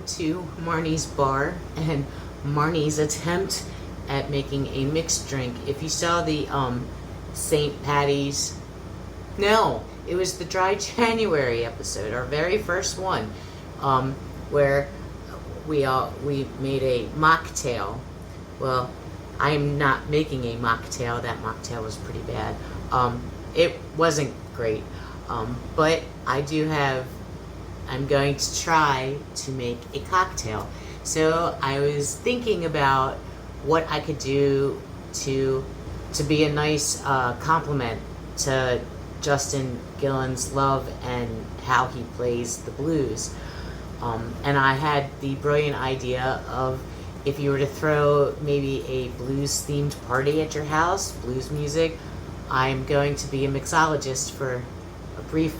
welcome to Marni's bar and Marni's attempt at making a mixed drink. If you saw the St. Patty's, no, it was the Dry January episode, our very first one, where we made a mocktail. Well, I am not making a mocktail. That mocktail was pretty bad. It wasn't great, but I'm going to try to make a cocktail. So I was thinking about what I could do to be a nice compliment to Justin Gillen's love and how he plays the blues. And I had the brilliant idea of, if you were to throw maybe a blues themed party at your house, blues music, I'm going to be a mixologist for a brief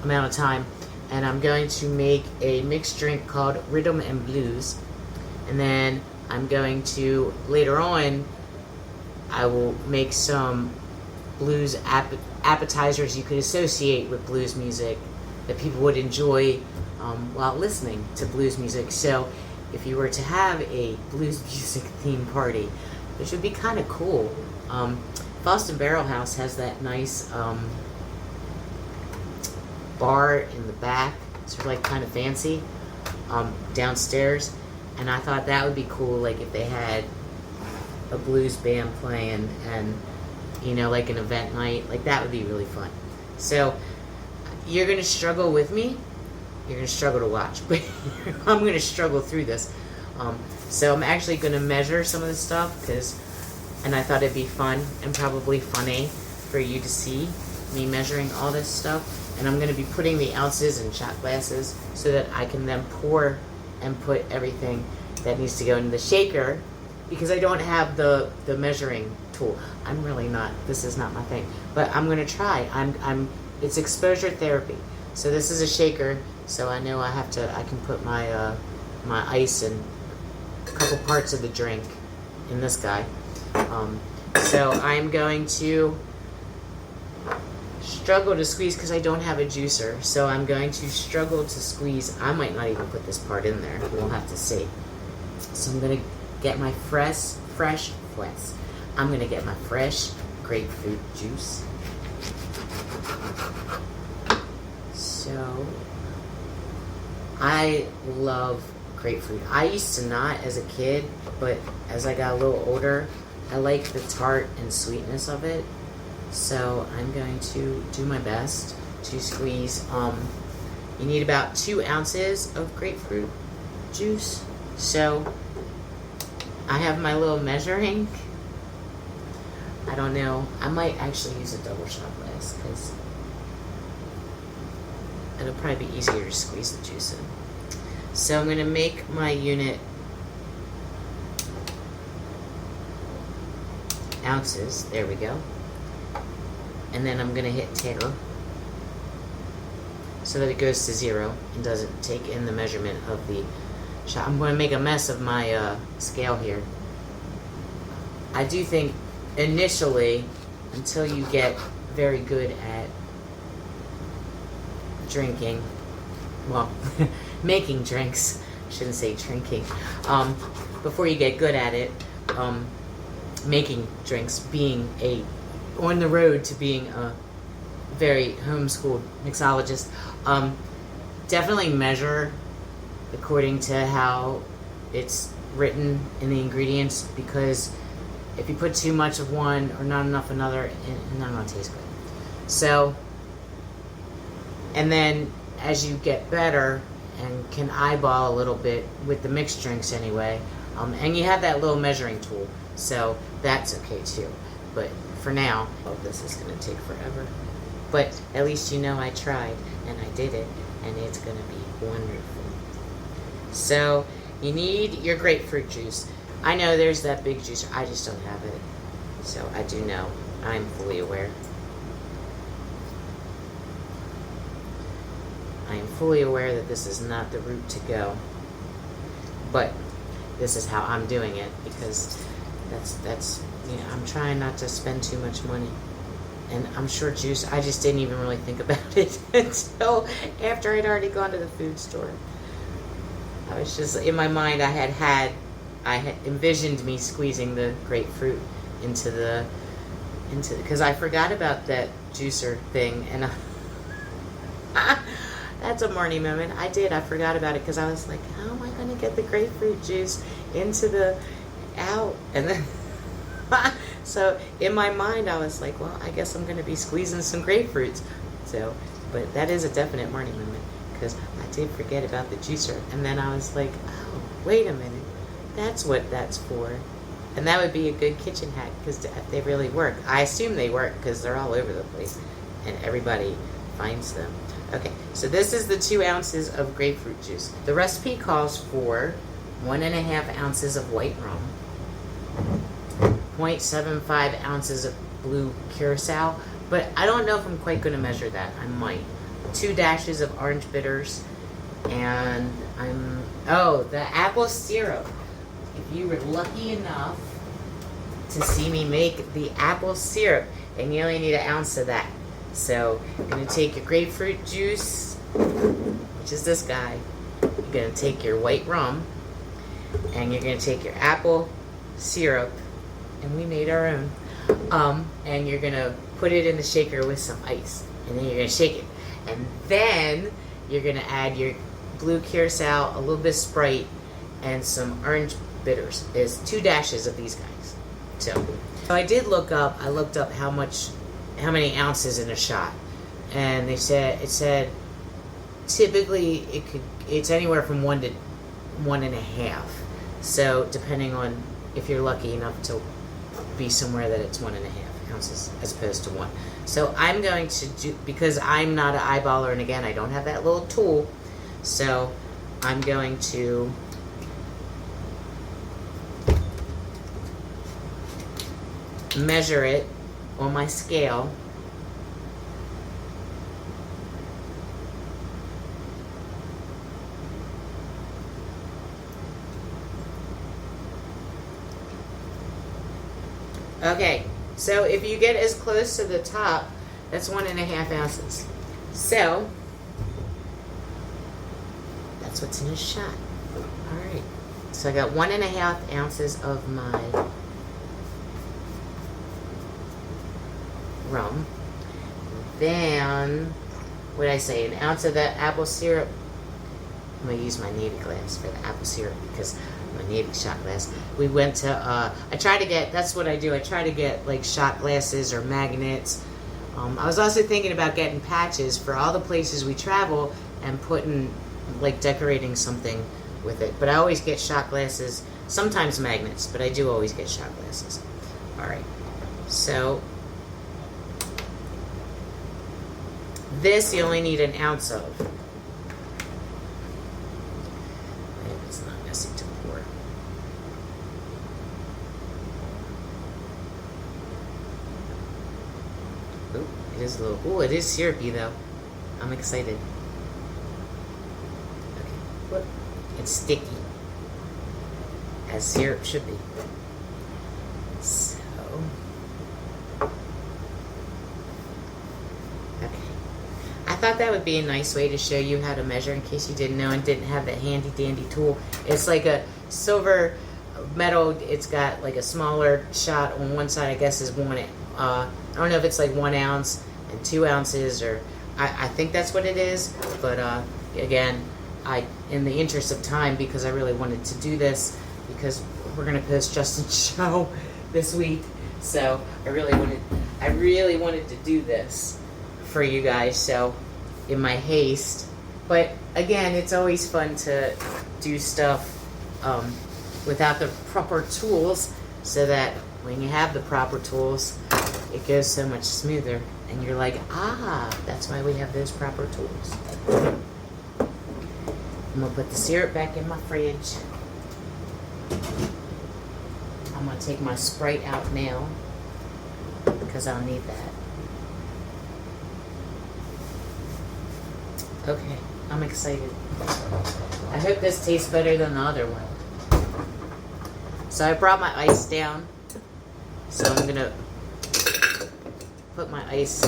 amount of time, and I'm going to make a mixed drink called Riddim and Blues. And then I'm going to, later on, I will make some blues appetizers you could associate with blues music that people would enjoy while listening to blues music. So if you were to have a blues music themed party, which would be kind of cool, Boston Barrel House has that nice bar in the back, sort of like kind of fancy, downstairs, and I thought that would be cool, like if they had a blues band playing and, you know, like an event night, like that would be really fun. So you're going to struggle with me. You're going to struggle to watch, but I'm going to struggle through this. So I'm actually going to measure some of this stuff, and I thought it'd be fun and probably funny for you to see me measuring all this stuff. And I'm going to be putting the ounces in shot glasses so that I can then pour and put everything that needs to go into the shaker, because I don't have the measuring tool. I'm really not, this is not my thing, but I'm going to try. It's exposure therapy. So this is a shaker, so I know I can put my my ice and a couple parts of the drink in this guy. So I'm going to struggle to squeeze because I don't have a juicer. So I'm going to struggle to squeeze. I might not even put this part in there. We'll have to see. So I'm going to get my fresh grapefruit juice. So I love grapefruit. I used to not as a kid, but as I got a little older, I like the tart and sweetness of it. So I'm going to do my best to squeeze. You need about 2 ounces of grapefruit juice. So I have my little measuring. I don't know. I might actually use a double shot glass because it'll probably be easier to squeeze the juice in. So I'm going to make my unit ounces. There we go. And then I'm going to hit tab so that it goes to 0 and doesn't take in the measurement of the shot. I'm going to make a mess of my scale here. I do think initially, until you get very good at drinking, well, making drinks, I shouldn't say drinking, before you get good at it, making drinks, being on the road to being a very homeschooled mixologist, definitely measure according to how it's written in the ingredients, because if you put too much of one or not enough another, it's not going to taste good. So, and then as you get better and can eyeball a little bit with the mixed drinks anyway, and you have that little measuring tool, so that's okay too. But for now, this is going to take forever. But at least you know I tried and I did it, and it's going to be wonderful. So you need your grapefruit juice. I know there's that big juicer. I just don't have it. So I do know. I'm fully aware. I am fully aware that this is not the route to go. But this is how I'm doing it, because that's I'm trying not to spend too much money. And I'm sure juice, I just didn't even really think about it until after I'd already gone to the food store. I was just, in my mind, I had envisioned me squeezing the grapefruit into because I forgot about that juicer thing, and that's a Marni moment. I forgot about it because I was like, how am I going to get the grapefruit juice out? And then, so in my mind, I was like, well, I guess I'm going to be squeezing some grapefruits. So, but that is a definite Marni moment because I did forget about the juicer. And then I was like, oh, wait a minute. That's what that's for. And that would be a good kitchen hack because they really work. I assume they work because they're all over the place and everybody finds them. Okay, so this is the 2 ounces of grapefruit juice. The recipe calls for 1.5 ounces of white rum, 0.75 ounces of Blue Curacao, but I don't know if I'm quite going to measure that. I might. 2 dashes of orange bitters, and the apple syrup. If you were lucky enough to see me make the apple syrup, and you only need 1 ounce of that. So you're going to take your grapefruit juice, which is this guy. You're going to take your white rum, and you're going to take your apple syrup, and we made our own. And you're going to put it in the shaker with some ice, and then you're going to shake it. And then you're going to add your Blue Curacao, a little bit of Sprite, and some orange bitters. There's 2 dashes of these guys. So I looked up how many ounces in a shot, and it said typically it's anywhere from 1 to 1.5. So depending on if you're lucky enough to be somewhere that it's 1.5 ounces as opposed to 1. So I'm going to do, because I'm not an eyeballer, and again I don't have that little tool, so I'm going to measure it on my scale. Okay, so if you get as close to the top, that's 1.5 ounces. So that's what's in a shot. All right, so I got 1.5 ounces of my rum. Then, what did I say? 1 ounce of that apple syrup. I'm going to use my Navy glass for the apple syrup because my Navy shot glass. We went to, I try to get, that's what I do. I try to get like shot glasses or magnets. I was also thinking about getting patches for all the places we travel and putting, like decorating something with it. But I always get shot glasses, sometimes magnets, but I do always get shot glasses. All right. So, this you only need 1 ounce of. It's not messy to pour. Ooh, it is a little. Ooh, it is syrupy though. I'm excited. Okay, look, it's sticky, as syrup should be. So. I thought that would be a nice way to show you how to measure in case you didn't know and didn't have that handy dandy tool. It's like a silver metal. It's got like a smaller shot on one side, I guess is 1. I don't know if it's like 1 ounce and 2 ounces, or I think that's what it is. But again, in the interest of time, because I really wanted to do this, because we're gonna post Justin's show this week, so I really wanted to do this for you guys, so in my haste. But again, it's always fun to do stuff without the proper tools, so that when you have the proper tools, it goes so much smoother, and you're like, ah, that's why we have those proper tools. I'm gonna put the syrup back in my fridge. I'm gonna take my Sprite out now because I'll need that. Okay, I'm excited. I hope this tastes better than the other one. So I brought my ice down. So I'm gonna put my ice.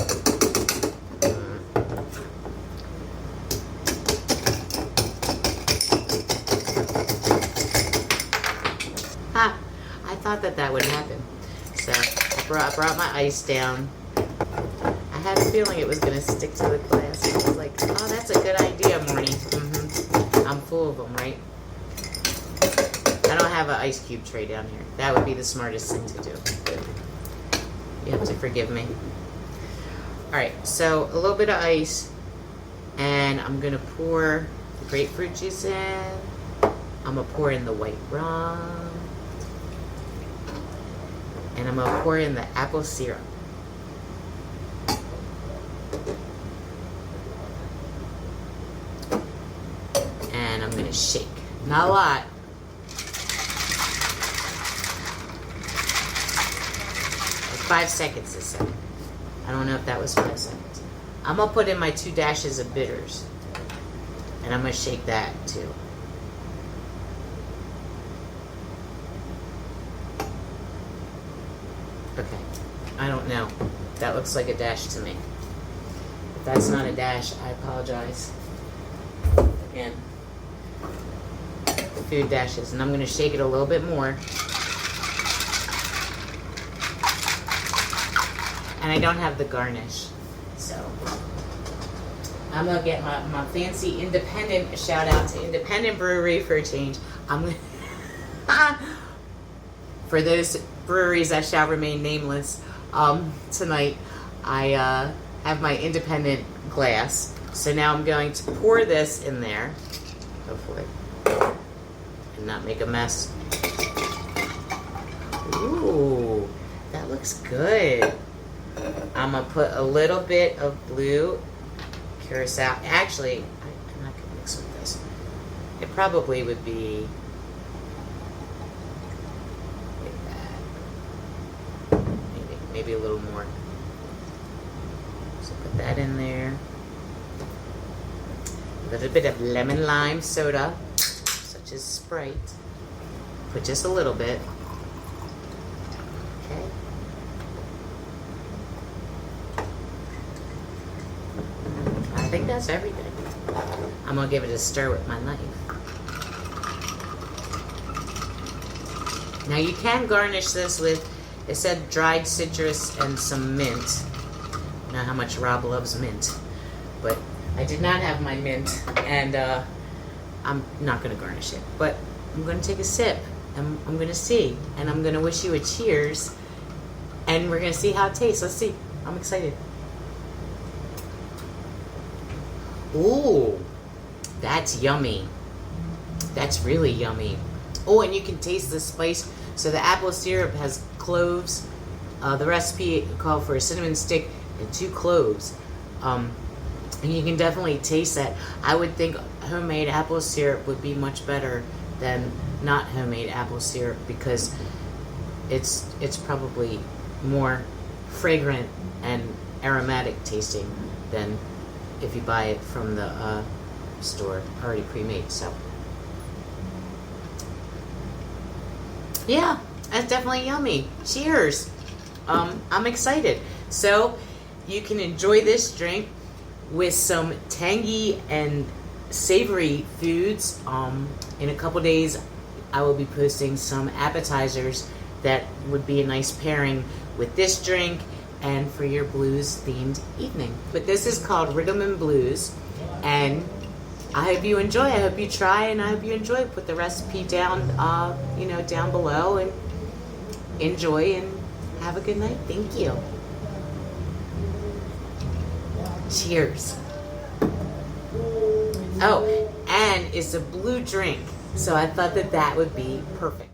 thought that that would happen. So I brought my ice down. I had a feeling it was going to stick to the glass. I was like, oh, that's a good idea, Marni. I'm full of them, right? I don't have an ice cube tray down here. That would be the smartest thing to do. You have to forgive me. Alright, so a little bit of ice. And I'm going to pour the grapefruit juice in. I'm going to pour in the white rum. And I'm going to pour in the apple syrup. And I'm going to shake. Not a lot. Like 5 seconds this second. I don't know if that was 5 seconds. I'm going to put in my 2 dashes of bitters. And I'm going to shake that too. Okay. I don't know. That looks like a dash to me. If that's not a dash, I apologize. Again. Food dashes. And I'm going to shake it a little bit more. And I don't have the garnish. So I'm going to get my fancy independent, shout out to Independent Brewery for a change. I'm going to, for those breweries that shall remain nameless, tonight I have my independent glass. So now I'm going to pour this in there, hopefully, and not make a mess. Ooh, that looks good. I'm going to put a little bit of Blue Curacao. Actually, I'm not going to mix with this. It probably would be like that. Maybe a little more. So put that in there. A little bit of lemon lime soda, such as Sprite. Put just a little bit. Okay. I think that's everything. I'm going to give it a stir with my knife. Now you can garnish this with, it said dried citrus and some mint. I know how much Rob loves mint. But I did not have my mint, and I'm not going to garnish it. But I'm going to take a sip, and I'm going to see. And I'm going to wish you a cheers. And we're going to see how it tastes. Let's see. I'm excited. Ooh, that's yummy. That's really yummy. Oh, and you can taste the spice. So the apple syrup has cloves. The recipe called for a cinnamon stick and 2 cloves. And you can definitely taste that. I would think homemade apple syrup would be much better than not homemade apple syrup, because it's probably more fragrant and aromatic tasting than if you buy it from the store already pre-made. So yeah, that's definitely yummy. Cheers. I'm excited. So you can enjoy this drink with some tangy and savory foods. In a couple days I will be posting some appetizers that would be a nice pairing with this drink and for your blues themed evening. But this is called Riddim and Blues, and I hope you enjoy. I hope you try, and I hope you enjoy. Put the recipe down, down below, and enjoy and have a good night. Thank you. Cheers. Oh, and it's a blue drink, so I thought that would be perfect.